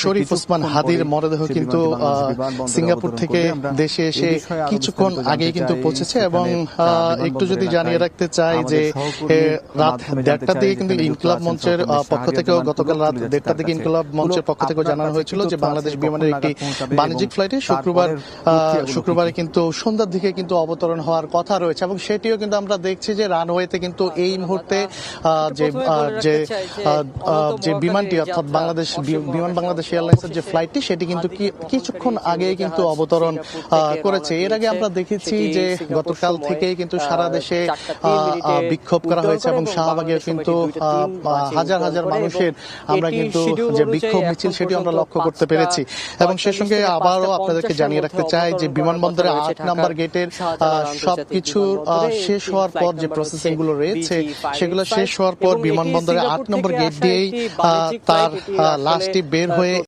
শরীফ ওসমান হাদির মরদেহ কিন্তু সিঙ্গাপুর থেকে দেশে এসে কিছুক্ষণ আগেই কিন্তু পৌঁছেছে এবং একটু যদি জানিয়ে রাখতে চাই যে রাত 1:30টার দিকে কিন্তু ইনকিলাব মঞ্চের পক্ষ থেকেও গতকাল রাত 1:30টার দিকে ইনকিলাব মঞ্চের পক্ষ থেকেও জানানো হয়েছিল যে বাংলাদেশ বিমানের একটি বাণিজ্যিক ফ্লাইটে শুক্রবারে কিন্তু সন্ধ্যার দিকে কিন্তু অবতরণ হওয়ার কথা রয়েছে এবং সেটিও কিন্তু আমরা দেখছি যে রানওয়েতে কিন্তু এই মুহূর্তে যে বিমানটি অর্থাৎ বাংলাদেশ এয়ারলাইন্সের যে ফ্লাইটটি সেটি কিন্তু কিছুক্ষণ আগেই কিন্তু অবতরণ করেছে। এর আগে আমরা দেখেছি যে গতকাল থেকেই কিন্তু সারা দেশে বিক্ষোভ করা হয়েছে এবং শাহবাগে কিন্তু হাজার হাজার মানুষের আমরা কিন্তু যে বিক্ষোভ মিছিল সেটি আমরা লক্ষ্য করতে পেরেছি এবং সে সঙ্গে আবারও আপনাদেরকে জানিয়ে রাখতে চাই যে বিমানবন্দরে 8 নম্বর গেটের সবকিছু শেষ হওয়ার পর যে প্রসেসিং গুলো রয়েছে সেগুলো শেষ হওয়ার পর বিমানবন্দরে 8 নম্বর গেট দিয়েই তার লাশটি বের হয়ে